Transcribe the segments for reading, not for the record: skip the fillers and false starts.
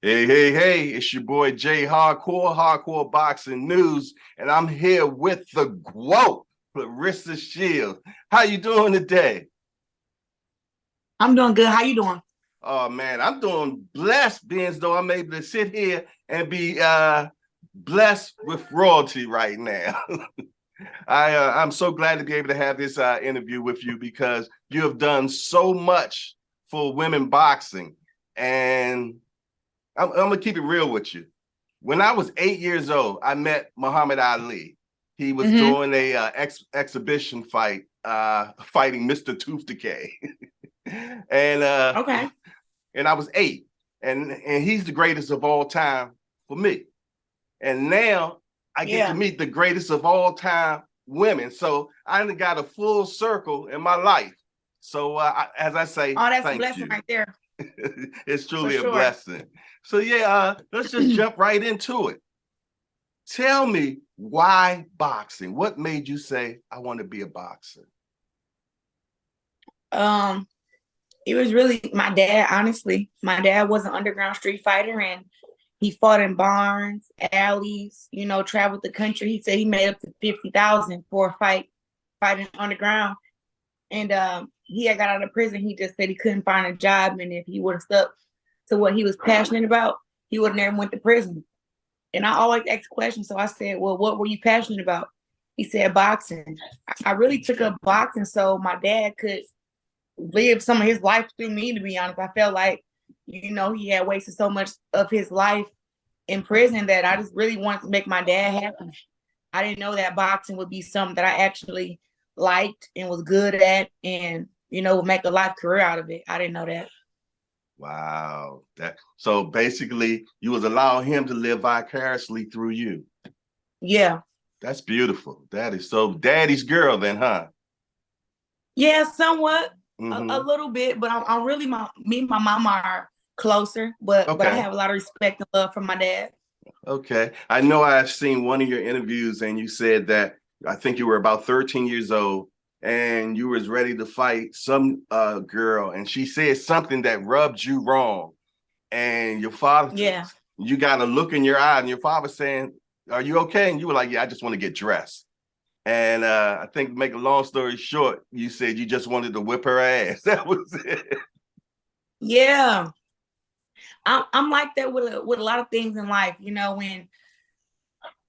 Hey, it's your boy Jayhardcore, Hardcore Boxing News, and I'm here with the GWOAT, Claressa Shields. How you doing today? I'm doing good. How you doing? Oh man, I'm doing blessed, being as though I'm able to sit here and be blessed with royalty right now. I'm so glad to be able to have this interview with you because you have done so much for women boxing, and I'm gonna keep it real with you. When I was 8 years old, I met Muhammad Ali. He was Mm-hmm. doing a exhibition fight, fighting Mr. Tooth Decay, and Okay. and I was 8, and he's the greatest of all time for me. And now I get to Yeah. meet the greatest of all time women. So I only got a full circle in my life. So as I say, Oh, that's a thank blessing you. right there, It's for truly a sure. blessing. So yeah, let's just jump right into it. Tell me, why boxing? What made you say, I want to be a boxer? Um, it was really my dad, honestly. My dad was an underground street fighter and he fought in barns, alleys, traveled the country. He said he made up to 50,000 for a fighting underground. And he had got out of prison. He just said he couldn't find a job. And if he would have stuck to what he was passionate about, he would have never went to prison. And I always ask questions. So I said, well, what were you passionate about? He said boxing. I really took up boxing so my dad could live some of his life through me, to be honest. I felt like, he had wasted so much of his life in prison that I just really wanted to make my dad happy. I didn't know that boxing would be something that I actually liked and was good at and, would make a life career out of it. I didn't know that. Wow. So basically you was allowing him to live vicariously through you. Yeah. That's beautiful. That is so daddy's girl then, huh? Yeah, somewhat, a Mm-hmm. little bit, but I'm really me and my mama are closer, but I Okay. have a lot of respect and love for my dad. Okay. I know I've seen one of your interviews and you said that I think you were about 13 years old and you was ready to fight some girl and she said something that rubbed you wrong. And your father, Yeah. you got a look in your eye and your father saying, are you okay? And you were like, yeah, I just want to get dressed. And I think, make a long story short, you said you just wanted to whip her ass. That was it. Yeah. I'm like that with a lot of things in life. When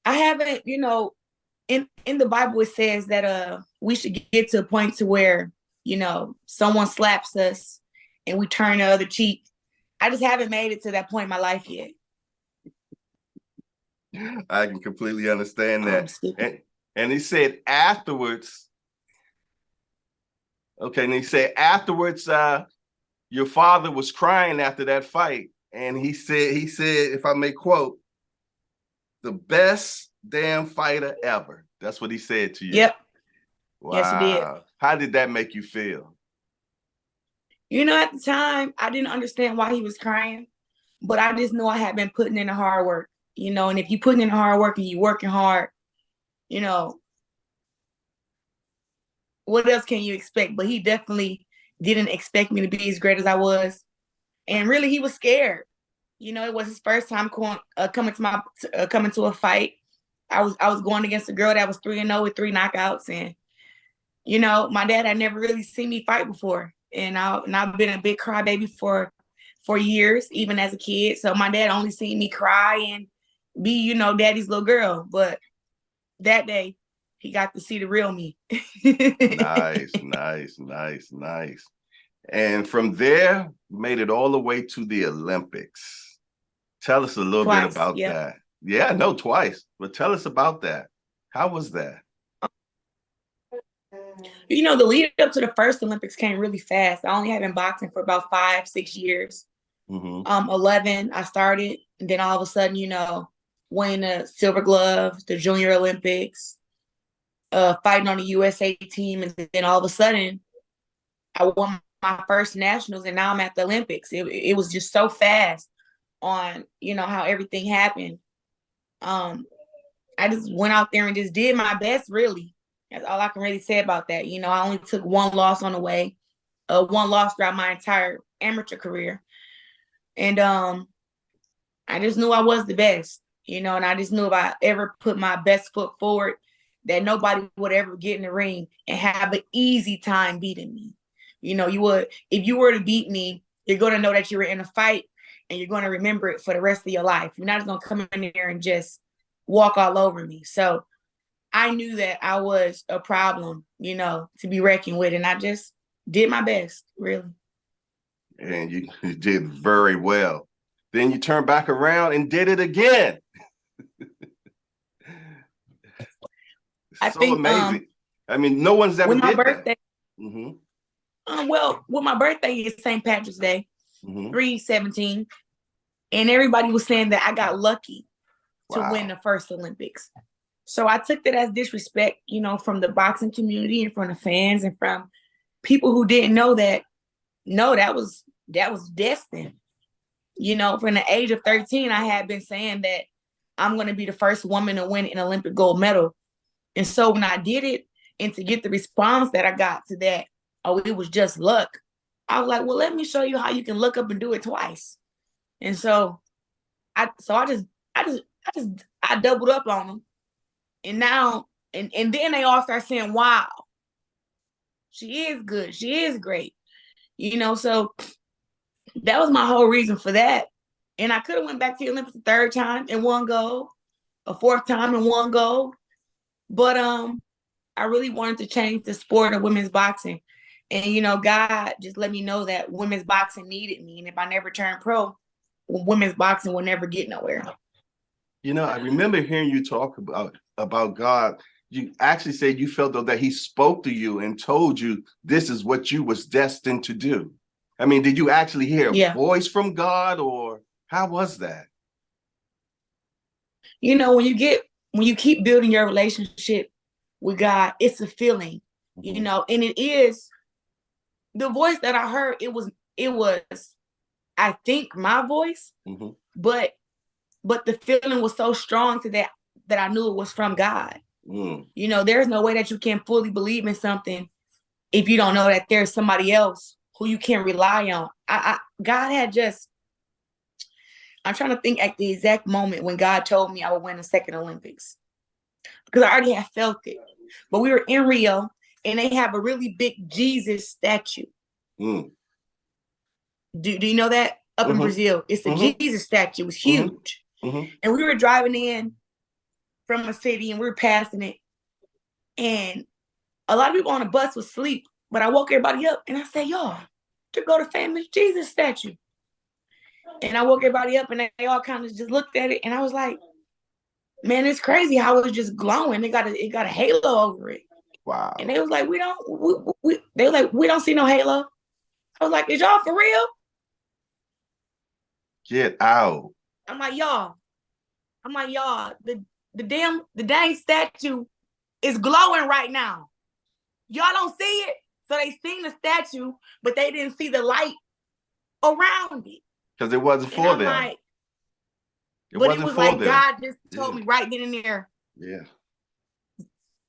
I haven't, in the Bible it says that we should get to a point to where, someone slaps us and we turn the other cheek. I just haven't made it to that point in my life yet. I can completely understand I'm that. stupid. And he said afterwards, okay, and he said afterwards, your father was crying after that fight. And he said, if I may quote, the best damn fighter ever. That's what he said to you. Yep. Yes, it did. Wow. How did that make you feel? At the time, I didn't understand why he was crying, but I just knew I had been putting in the hard work, and if you putting in the hard work and you working hard, you know, what else can you expect? But he definitely didn't expect me to be as great as I was. And really, he was scared. It was his first time coming to a fight. I was going against a girl that was 3-0 with 3 knockouts, and my dad had never really seen me fight before, and I've been a big crybaby for years, even as a kid. So my dad only seen me cry and be, daddy's little girl. But that day, he got to see the real me. Nice, nice, nice, nice. And from there, made it all the way to the Olympics. Tell us a little bit Twice, about yep. that. Yeah, no, twice, but tell us about that. How was that? The lead up to the first Olympics came really fast. I only had been boxing for about 5-6 years. Mm-hmm. 11, I started, and then all of a sudden, winning the silver glove, the Junior Olympics, fighting on the USA team, and then all of a sudden, I won my first nationals, and now I'm at the Olympics. It was just so fast on how everything happened. Um, I just went out there and just did my best. Really, that's all I can really say about that. I only took one loss on the way, one loss throughout my entire amateur career, and I just knew I was the best, you know, and I just knew if I ever put my best foot forward, that nobody would ever get in the ring and have an easy time beating me. You know, you would, if you were to beat me, you're going to know that you were in a fight and you're going to remember it for the rest of your life. You're not going to come in there and just walk all over me. So I knew that I was a problem, you know, to be reckoned with. And I just did my best, really. And you did very well. Then you turned back around and did it again. I So think, amazing. I mean, no one's ever with my did birthday, that. Mm-hmm. Well, with my birthday is St. Patrick's Day, Mm-hmm. 3/17, and everybody was saying that I got lucky to Wow. win the first Olympics. So I took that as disrespect, you know, from the boxing community and from the fans and from people who didn't know that. No, that was destined. You know, from the age of 13, I had been saying that I'm going to be the first woman to win an Olympic gold medal. And so when I did it, and to get the response that I got to that, oh, it was just luck, I was like, well, let me show you how you can look up and do it twice. And so I doubled up on them. And now, and then they all start saying, wow, she is good. She is great. You know, so that was my whole reason for that. And I could have went back to the Olympics a third time and won gold, a fourth time and won gold. But I really wanted to change the sport of women's boxing. And, you know, God just let me know that women's boxing needed me. And if I never turned pro, women's boxing will never get nowhere. You know, I remember hearing you talk about God. You actually said you felt though that he spoke to you and told you this is what you was destined to do. I mean, did you actually hear a voice from God, or how was that? You know, when you keep building your relationship with God, it's a feeling, you know, and it is the voice that I heard. It was, I think, my voice, but the feeling was so strong to that I knew it was from God. You know, there's no way that you can fully believe in something if you don't know that there's somebody else who you can rely on. God had just, I'm trying to think at the exact moment when God told me I would win the second Olympics, because I already had felt it. But we were in Rio and they have a really big Jesus statue. Do you know that? Up in Brazil, it's a Jesus statue. It was huge. And we were driving in from a city and we were passing it. And a lot of people on the bus was asleep, but I woke everybody up and I said, y'all, to go to famous Jesus statue. And I woke everybody up and they all kind of just looked at it. And I was like, man, it's crazy how it was just glowing. It got a halo over it. Wow. And they was like, we don't see no halo. I was like, is y'all for real? Get out. I'm like, y'all, the dang statue is glowing right now. Y'all don't see it? So they seen the statue, but they didn't see the light around it. Because it wasn't for them. Like, it was like God just told me right then and there. Yeah.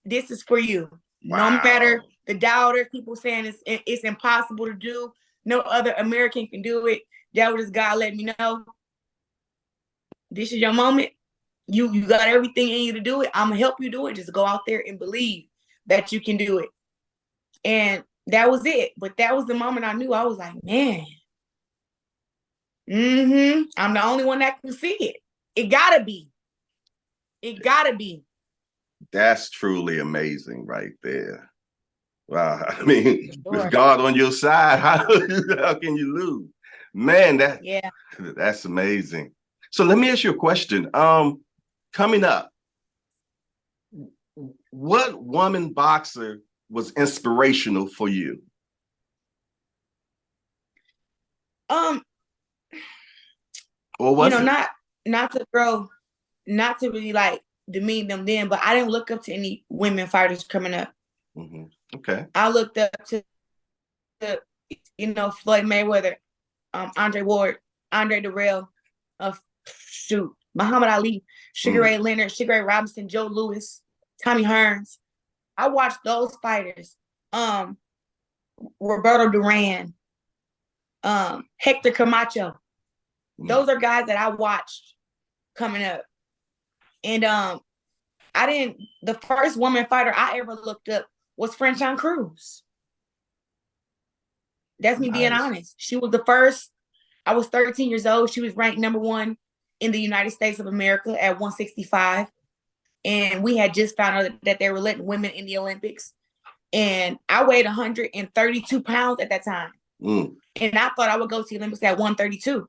This is for you. Wow. No matter the doubters, people saying it's impossible to do. No other American can do it. That was just God letting me know. This is your moment. You got everything in you to do it. I'm gonna help you do it. Just go out there and believe that you can do it. And that was it. But that was the moment I knew. I was like, man, I'm the only one that can see it. It gotta be. It gotta be. That's truly amazing right there. Wow. I mean, with God on your side, how can you lose? Man, that's amazing. So let me ask you a question. Coming up, what woman boxer was inspirational for you? Or was you know, not to really like demean them then, but I didn't look up to any women fighters coming up. Okay. I looked up to Floyd Mayweather, Andre Ward, Andre Durrell, Muhammad Ali, Sugar Ray Leonard, Sugar Ray Robinson, Joe Louis, Tommy Hearns. I watched those fighters. Roberto Duran, Hector Camacho. Those are guys that I watched coming up. And the first woman fighter I ever looked up was Franchon Cruz. That's me being honest. She was the first. I was 13 years old. She was ranked #1 in the United States of America at 165. And we had just found out that they were letting women in the Olympics. And I weighed 132 pounds at that time. And I thought I would go to the Olympics at 132,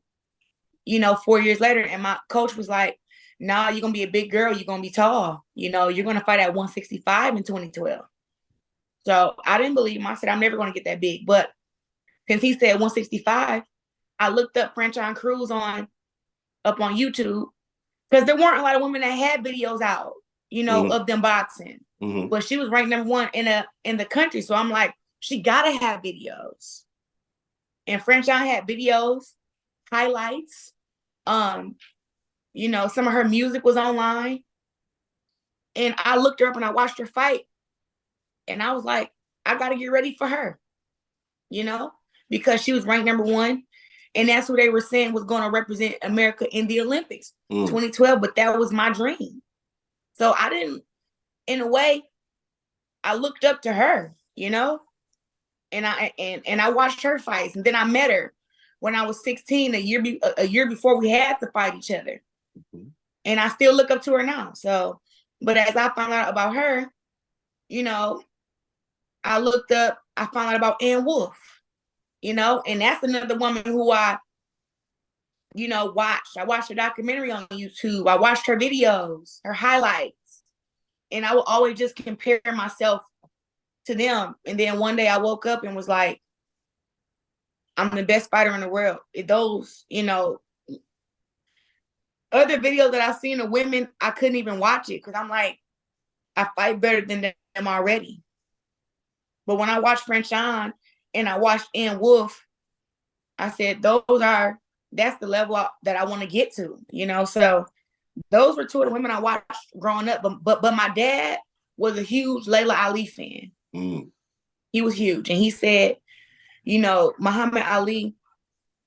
4 years later. And my coach was like, nah, you're going to be a big girl. You're going to be tall. You're going to fight at 165 in 2012. So I didn't believe him. I said, I'm never going to get that big. But since he said 165, I looked up Franchon Cruz up on YouTube, because there weren't a lot of women that had videos out, of them boxing. But she was ranked #1 in the country. So I'm like, she gotta have videos. And Franchon had videos, highlights. Some of her music was online. And I looked her up and I watched her fight. And I was like, I gotta get ready for her. Because she was ranked #1. And that's who they were saying was going to represent America in the Olympics 2012. But that was my dream. So I didn't, in a way, I looked up to her, and I watched her fights. And then I met her when I was 16, a year before we had to fight each other. And I still look up to her now. So, but as I found out about her, I found out about Ann Wolf. And that's another woman who I watched. I watched her documentary on YouTube. I watched her videos, her highlights. And I would always just compare myself to them. And then one day I woke up and was like, I'm the best fighter in the world. Those, other videos that I've seen of women, I couldn't even watch it because I'm like, I fight better than them already. But when I watched Franchon and I watched Ann Wolf, I said, that's the level that I want to get to, So those were two of the women I watched growing up. But my dad was a huge Layla Ali fan. He was huge. And he said, Muhammad Ali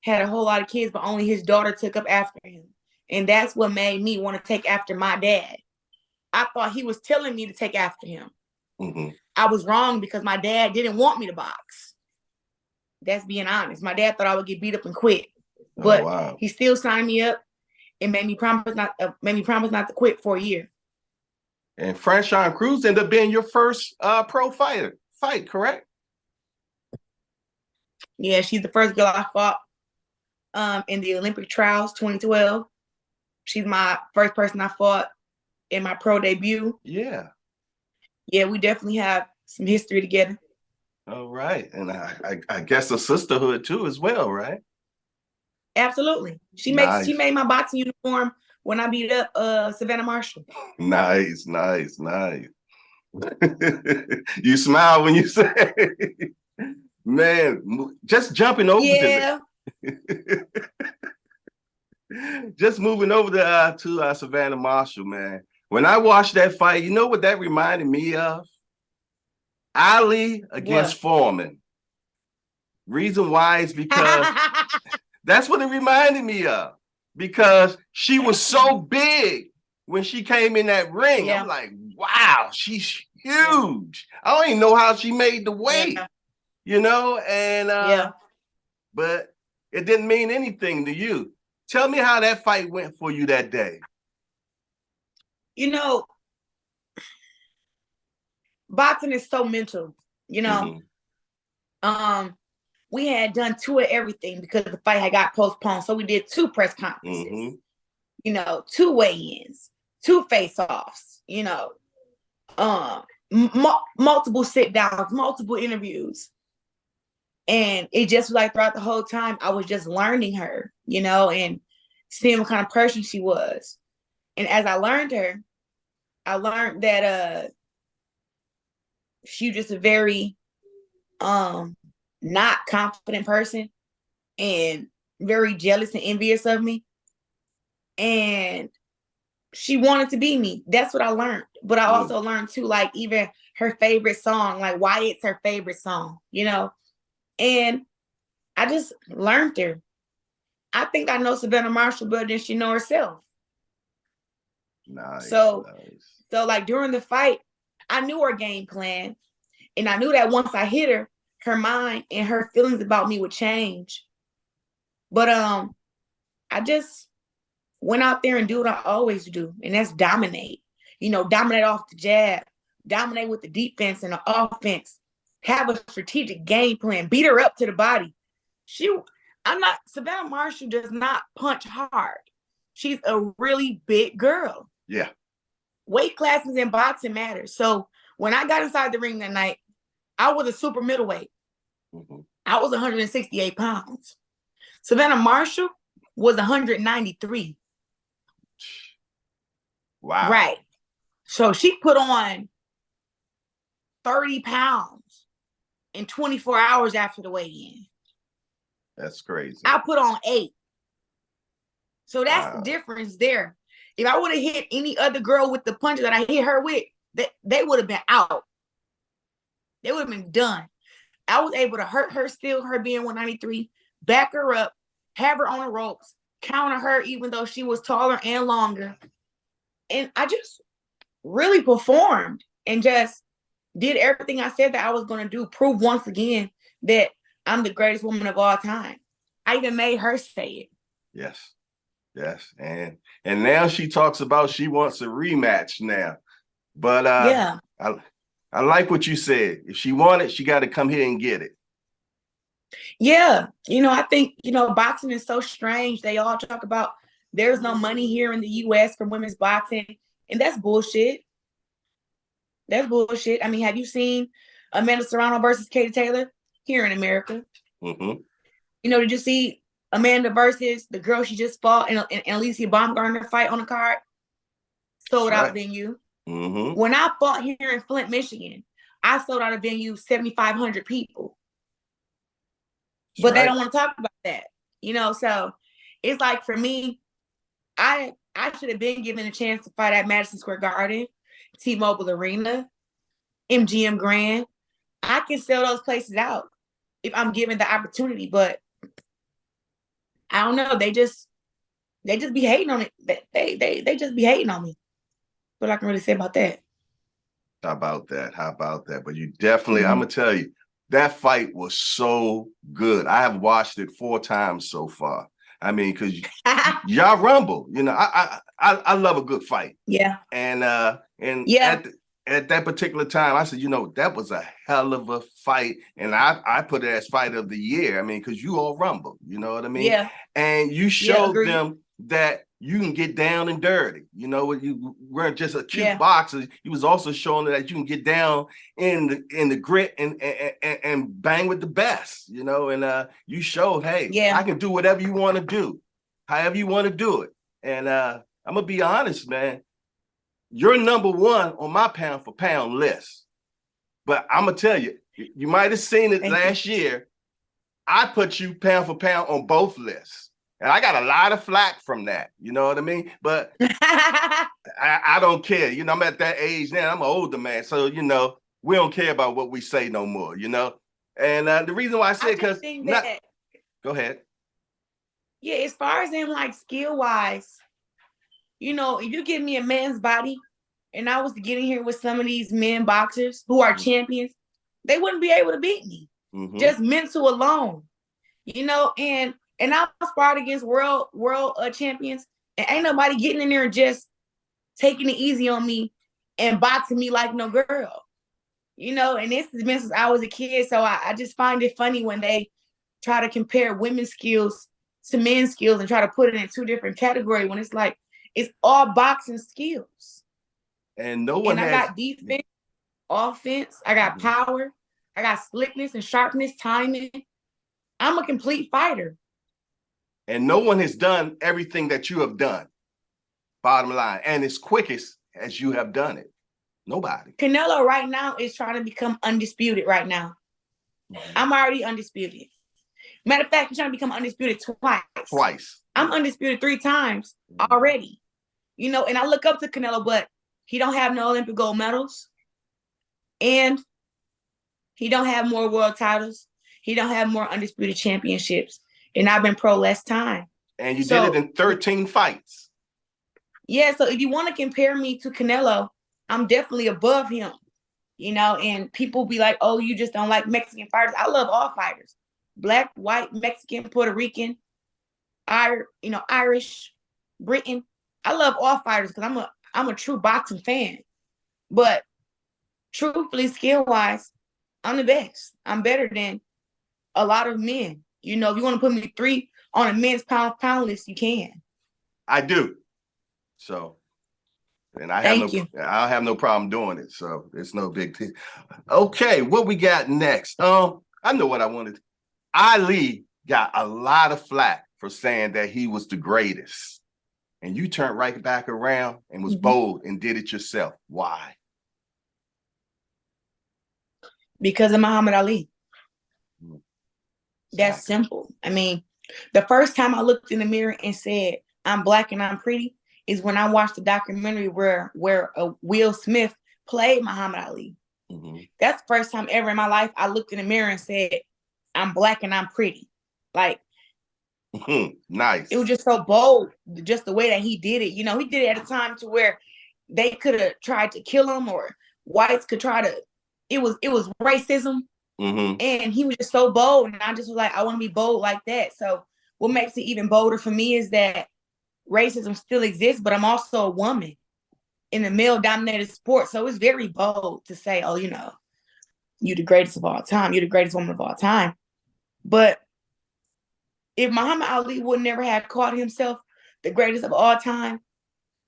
had a whole lot of kids, but only his daughter took up after him. And that's what made me want to take after my dad. I thought he was telling me to take after him. I was wrong because my dad didn't want me to box. That's being honest. My dad thought I would get beat up and quit. But he still signed me up and made me promise not to quit for a year. And Franchon Cruz ended up being your first pro fight, correct? Yeah, she's the first girl I fought in the Olympic trials 2012. She's my first person I fought in my pro debut. Yeah. Yeah, we definitely have some history together. All right. And I guess a sisterhood too as well, right? Absolutely. She made my boxing uniform when I beat up Savannah Marshall. Nice. You smile when you say, man, just jumping over to just moving over to Savannah Marshall, man. When I watched that fight, you know what that reminded me of? Ali against Foreman. Reason why is because that's what it reminded me of. Because she was so big when she came in that ring. I'm like, wow, she's huge. I don't even know how she made the weight, and but it didn't mean anything to you. Tell me how that fight went for you that day. Boxing is so mental, we had done 2 of everything because the fight had got postponed. So we did 2 press conferences, 2 weigh-ins, 2 face-offs, multiple sit-downs, multiple interviews. And it just was like throughout the whole time, I was just learning her, and seeing what kind of person she was. And as I learned her, I learned that she was just a very not confident person and very jealous and envious of me. And she wanted to be me. That's what I learned. But I also learned too, like even her favorite song, like why it's her favorite song, And I just learned her. I think I know Savannah Marshall better than she know herself. Nice. So like during the fight, I knew her game plan. And I knew that once I hit her, her mind and her feelings about me would change. But I just went out there and do what I always do, and that's dominate. Dominate off the jab, dominate with the defense and the offense, have a strategic game plan, beat her up to the body. Savannah Marshall does not punch hard. She's a really big girl. Yeah. Weight classes in boxing matter. So when I got inside the ring that night, I was a super middleweight. Mm-hmm. I was 168 pounds. Savannah Marshall was 193. Wow. Right. So she put on 30 pounds in 24 hours after the weigh-in. That's crazy. I put on 8. So that's the difference there. If I would have hit any other girl with the punch that I hit her with, they would have been out. They would have been done. I was able to hurt her still, her being 193, back her up, have her on the ropes, counter her even though she was taller and longer. And I just really performed and just did everything I said that I was going to do, prove once again that I'm the greatest woman of all time. I even made her say it. Yes. Yes. And now she talks about she wants a rematch now. But yeah. I like what you said. If she wants it, she got to come here and get it. Yeah. I think, boxing is so strange. They all talk about there's no money here in the U.S. for women's boxing. And that's bullshit. That's bullshit. I mean, have you seen Amanda Serrano versus Katie Taylor here in America? Mm-hmm. Did you see Amanda versus the girl she just fought in Alicia Baumgartner fight on the card? Sold out venue. Mm-hmm. When I fought here in Flint, Michigan, I sold out a venue 7,500 people. But they don't want to talk about that, So it's like for me, I should have been given a chance to fight at Madison Square Garden, T-Mobile Arena, MGM Grand. I can sell those places out if I'm given the opportunity, but I don't know. They just be hating on it. They just be hating on me. What I can really say about that. How about that? But you definitely, I'm gonna tell you, that fight was so good. I have watched it 4 times so far. I mean, because y'all rumble. I love a good fight. Yeah. And at that particular time, I said, that was a hell of a fight. And I put it as fight of the year. I mean, because you all rumble, you know what I mean? Yeah. And you showed them that you can get down and dirty. You weren't just a cute boxer. You was also showing that you can get down in the grit and bang with the best, and you showed, hey, I can do whatever you want to do, however you want to do it. And I'm gonna be honest, man. You're number 1 on my pound for pound list. But I'm gonna tell you, you might have seen it last year. I put you pound for pound on both lists. And I got a lot of flack from that. You know what I mean? But I don't care. I'm at that age now. I'm an older man. So, we don't care about what we say no more, And the reason why I say because go ahead. Yeah, as far as in like skill wise, if you give me a man's body and I was to get in here with some of these men boxers who are champions, they wouldn't be able to beat me. Mm-hmm. Just mental alone, and I sparred against world champions, and ain't nobody getting in there and just taking it easy on me and boxing me like no girl, and this has been since I was a kid. So I just find it funny when they try to compare women's skills to men's skills and try to put it in 2 different categories when it's like, it's all boxing skills. And no one I got defense, offense, I got power, I got slickness and sharpness, timing. I'm a complete fighter. And no one has done everything that you have done, bottom line, and as quickest as you have done it. Nobody. Canelo right now is trying to become undisputed right now. Mm-hmm. I'm already undisputed. Matter of fact, he's trying to become undisputed twice. I'm undisputed 3 times already. And I look up to Canelo, but he don't have no Olympic gold medals. And he don't have more world titles. He don't have more undisputed championships. And I've been pro less time. And you did it in 13 fights. Yeah, so if you want to compare me to Canelo, I'm definitely above him. You know, and people be like, oh, you just don't like Mexican fighters. I love all fighters. Black, white, Mexican, Puerto Rican, Irish, Britain. I love all fighters because I'm a true boxing fan. But truthfully, skill-wise, I'm the best. I'm better than a lot of men. You know, if you want to put me 3 on a men's pound list, you can. I do. So, and I have no problem doing it. So it's no big deal. Okay, what we got next? I know what I wanted. Ali got a lot of flack for saying that he was the greatest. And you turned right back around and was bold and did it yourself. Why? Because of Muhammad Ali. That's simple. I mean, the first time I looked in the mirror and said, I'm black and I'm pretty, is when I watched the documentary where Will Smith played Muhammad Ali. That's the first time ever in my life I looked in the mirror and said, I'm black and I'm pretty. Like, nice. It was just so bold, just the way that he did it. You know, he did it at a time to where they could have tried to kill him, or whites could try to. It was racism, and he was just so bold. And I just was like, I want to be bold like that. So what makes it even bolder for me is that racism still exists, but I'm also a woman in a male-dominated sport. So it's very bold to say, oh, you know, you're the greatest of all time. You're the greatest woman of all time. But if Muhammad Ali would never have called himself the greatest of all time,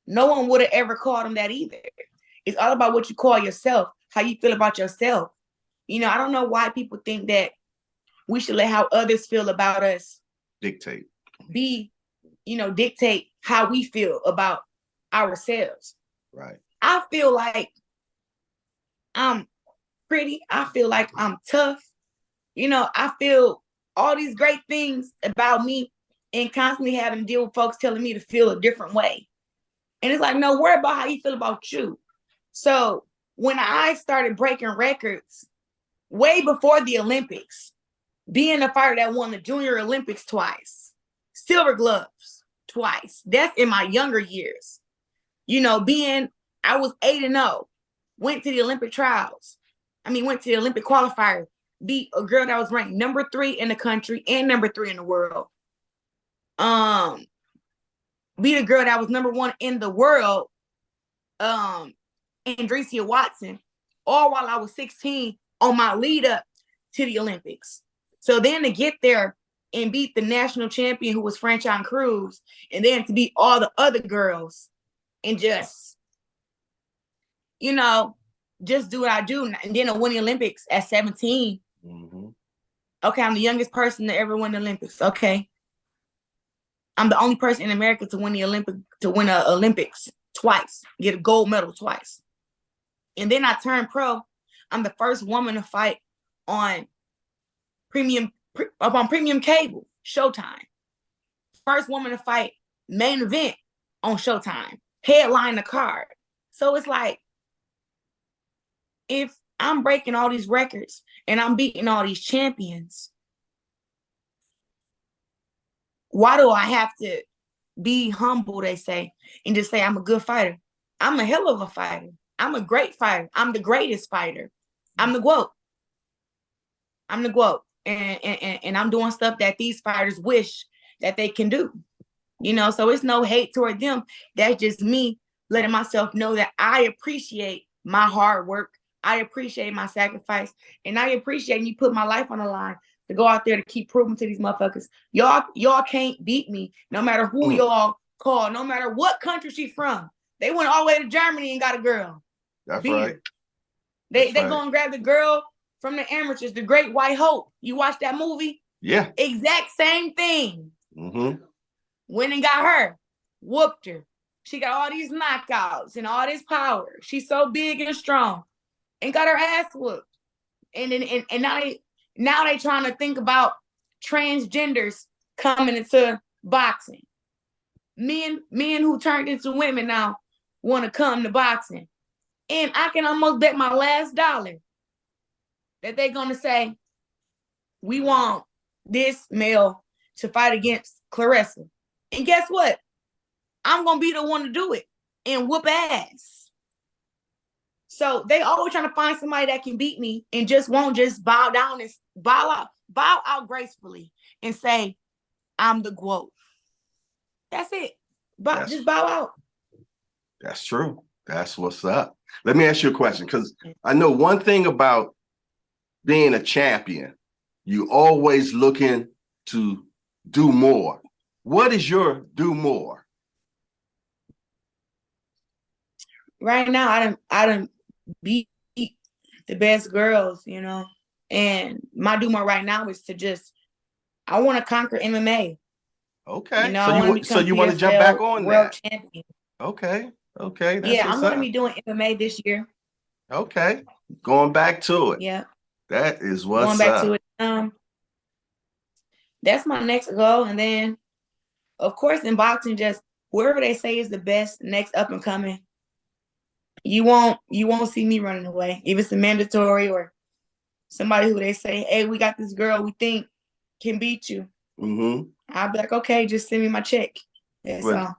no one would have ever called him that either. It's all about what you call yourself, how you feel about yourself. You know, I don't know why people think that we should let how others feel about us dictate how we feel about ourselves. Right. I feel like I'm pretty. I feel like I'm tough. You know, I feel all these great things about me, and constantly having to deal with folks telling me to feel a different way. And it's like, no, worry about how you feel about you. So when I started breaking records way before the Olympics, being a fighter that won the Junior Olympics twice, silver gloves twice, that's in my younger years. You know, I was 8-0, went to the Olympic trials. Went to the Olympic qualifier, beat a girl that was ranked number 3 in the country and number 3 in the world. Beat a girl that was number 1 in the world, Andresia Watson, all while I was 16 on my lead up to the Olympics. So then to get there and beat the national champion, who was Franchon Cruz, and then to beat all the other girls and just, you know, just do what I do. And then to win the Olympics at 17. Okay, I'm the youngest person to ever win the Olympics. Okay. I'm the only person in America to win the Olympics twice, get a gold medal twice. And then I turned pro. I'm the first woman to fight on premium cable, Showtime. First woman to fight main event on Showtime, headline the card. So it's like, if I'm breaking all these records and I'm beating all these champions, why do I have to be humble, they say, and just say I'm a good fighter? I'm a hell of a fighter. I'm a great fighter. I'm the greatest fighter. I'm the GOAT. I'm the GOAT. And I'm doing stuff that these fighters wish that they can do. You know, so it's no hate toward them. That's just me letting myself know that I appreciate my hard work. I appreciate my sacrifice. And I appreciate you put my life on the line to go out there to keep proving to these motherfuckers, y'all can't beat me, no matter who y'all call, no matter what country she's from. They went all the way to Germany and got a girl. That's right. They go and grab the girl from the amateurs, the Great White Hope. You watch that movie? Yeah. Exact same thing. Went and got her, whooped her. She got all these knockouts and all this power. She's so big and strong, and got her ass whooped. And now they trying to think about transgenders coming into boxing. Men who turned into women now want to come to boxing. And I can almost bet my last dollar that they're going to say, we want this male to fight against Claressa. And guess what? I'm gonna be the one to do it and whoop ass. So they always trying to find somebody that can beat me and just won't just bow down and bow out gracefully and say, I'm the GOAT. That's it. But just bow out. That's true. That's what's up. Let me ask you a question, because I know one thing about being a champion, you always looking to do more. What is your do more? Right now, I done beat the best girls, you know, and my do more right now is to just, I want to conquer MMA. Okay, you know, so you want to jump back on world that? champion. Okay, that's Yeah, what's I'm gonna up. be doing MMA this year. Okay, going back to it. Yeah, That is going what's back to up. it. That's my next goal, and then, of course, in boxing, just whoever they say is the best, next up and coming, you won't see me running away. If it's a mandatory or somebody who they say, hey, we got this girl we think can beat you. Mm-hmm. I'll be like, okay, just send me my check. That's all.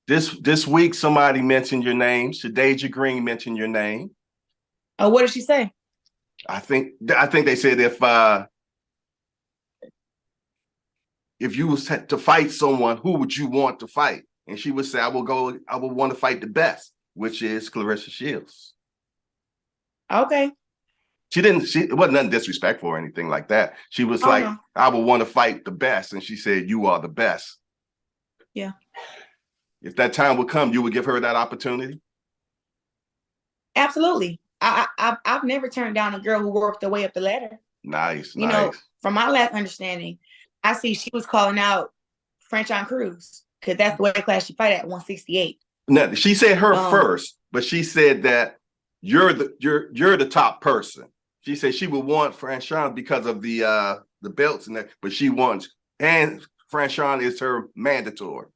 This week, somebody mentioned your name. Deja Green mentioned your name. Oh, what did she say? I think they said if you was to fight someone, who would you want to fight? And she would say, I would want to fight the best, which is Claressa Shields. Okay. It wasn't nothing disrespectful or anything like that. She was like, no. I would want to fight the best. And she said, you are the best. Yeah. If that time would come, you would give her that opportunity? Absolutely. I've never turned down a girl who worked her way up the ladder. Nice. You know, from my last understanding, I see she was calling out Franchon Cruz because that's the weight class she fight at, 168. No, she said her first, but she said that you're the top person. She said she would want Franchon because of the belts and that, but she wants, and Franchon is her mandatory.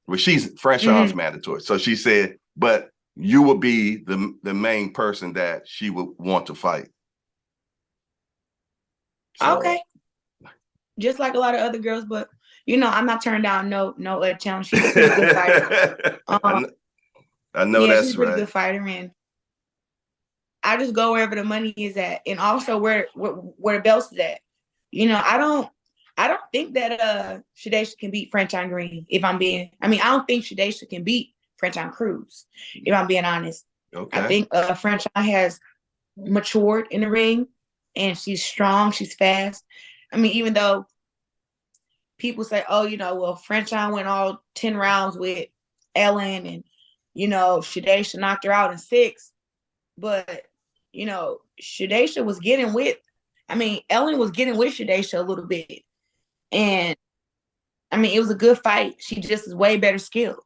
Well, Franchon's mandatory. So she said, but you would be the main person that she would want to fight. So, okay. Just like a lot of other girls, but you know, I'm not turning down no challenge. She's a pretty good fighter. I know that's she's a pretty good fighter, and I just go wherever the money is at, and also where the belts is at. You know, I don't think that Shadesha can beat Franchon Green. I don't think Shadesha can beat Franchon Cruz, if I'm being honest. Okay. I think Franchon has matured in the ring, and she's strong, she's fast. I mean, even though people say, oh, you know, well, Franchon went all 10 rounds with Ellen, and, you know, Shadesha knocked her out in 6. But, you know, Shadesha was getting with, Ellen was getting with Shadesha a little bit. And, it was a good fight. She just is way better skilled.